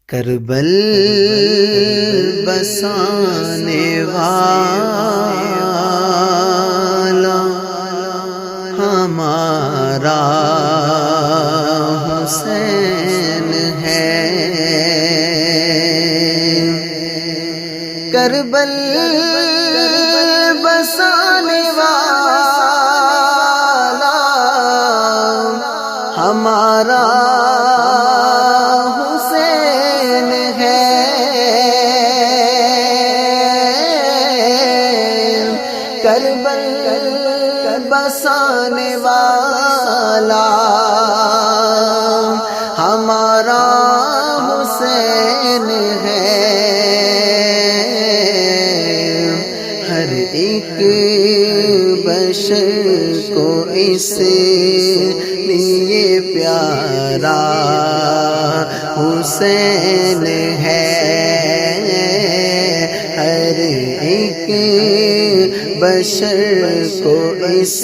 کربل بسانے والا ہمارا حسین ہے، کربل بسانے والا ہمارا حسین ہے، کربل بسانے والا ہمارا حسین ہے، ہر ایک بشر کو اس لیے پیارا حسین ہے، ہر ایک بشر کو اس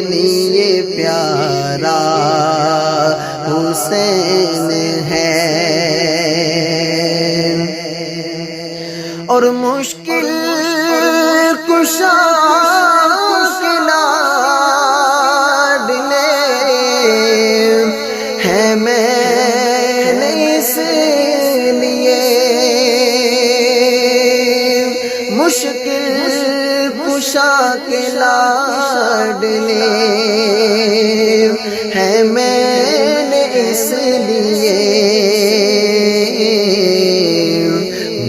لیے پیارا حسین ہے، اور مشکل کشا کے لاڈلے ہیں میں نے اس لیے، مشکل کشا کے لاڈلے ہیں میں نے اس لیے،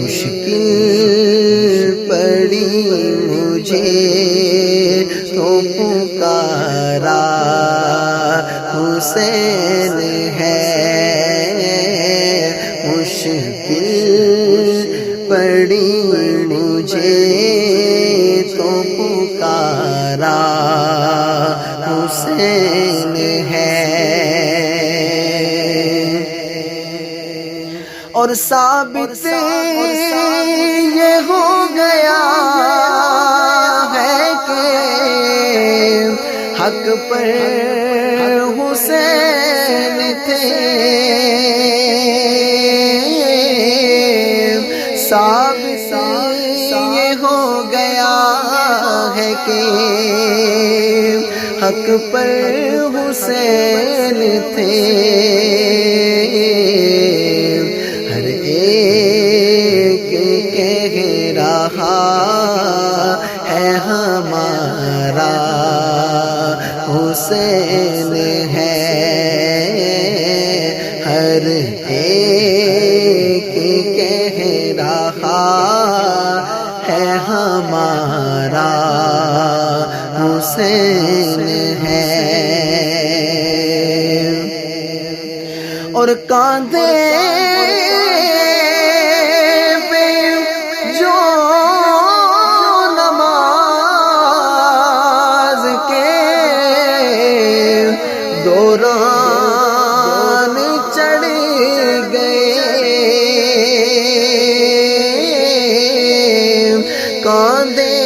مشکل پڑی مجھے تو پکارا حسین ہے، مشکل پڑی مجھے تو پکارا حسین ہے، اور ثابت یہ ہو گیا ہے کہ حق پر حسین تھے، ثابت یہ ہو گیا ہے کہ حق پر حسین تھے، ہر ایک کہہ رہا ہے ہمارا حسین ہے، ہر ایک کہہ رہا ہے ہمارا حسین ہے، اور کاندھے پہ جو نماز کے دوران چڑھ گئے، کاندھے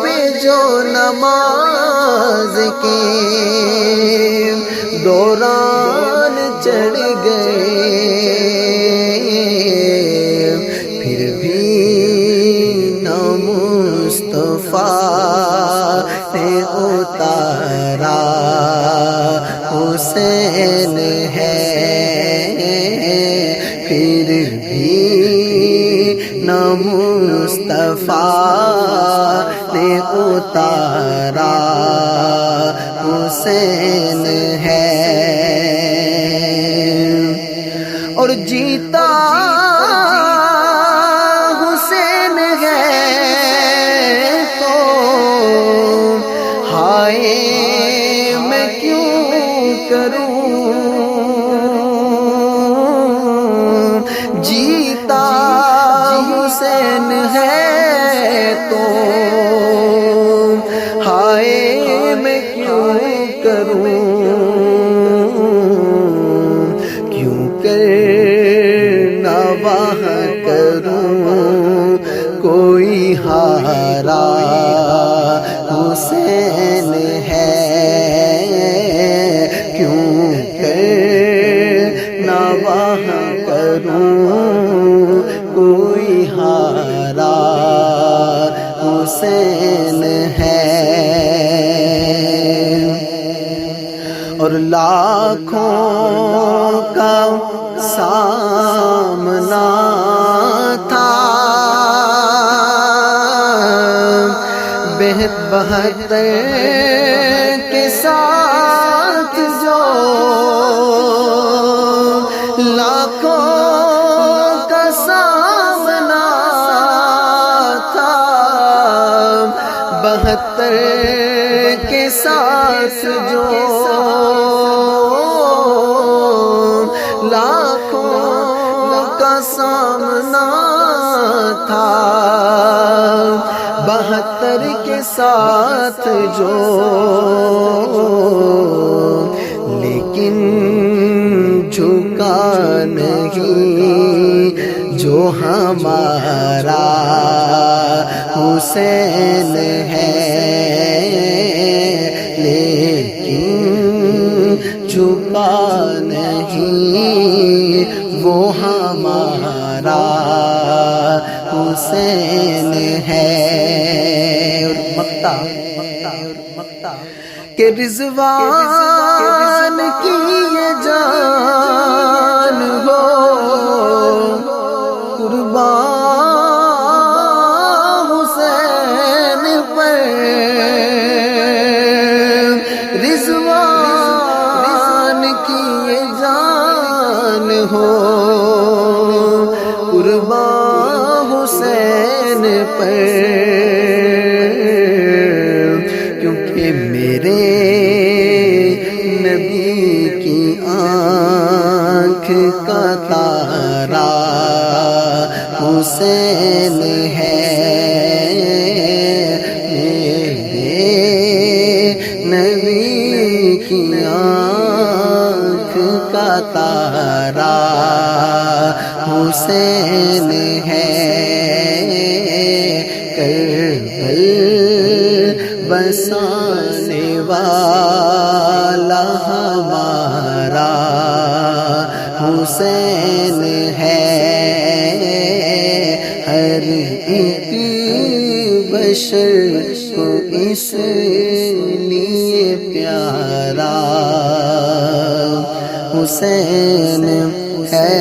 پہ جو نماز کے دوران چڑھ گئے، پھر بھی نہ مصطفیٰ نے اتارا حسین ہے، پھر بھی نہ مصطفیٰ نے اتارا حسین ہے، اور جیتا حسین ہے تو ہائے میں کیوں کروں، جیتا حسین ہے تو ہائے میں کیوں کروں، کیوں کر کروں کوئی ہارا حسین ہے، اور لاکھوں کا سامنا تھا، بہتر کے ساتھ جو لاکھوں کا سامنا تھا، 72 کے ساتھ جو لاکھوں کا سامنا تھا، 72 کے ساتھ جو، لیکن جھکا نہیں جو ہمارا حسین ہے، لیکن جھکا نہیں وہ ہمارا حسین ہے۔ کہ رضوان کی یہ جان ہو قربان حسین پر، رضوان کی یہ جان ہو قربان حسین پر، کیونکہ میرے نبی کی آنکھ کا تارا حسین ہے، میرے نبی کی آنکھ کا تارا حسین ہے، کربل بسانے والا ہمارا حسین ہے، ہر ایک بشر کو اس لیے پیارا حسین ہے۔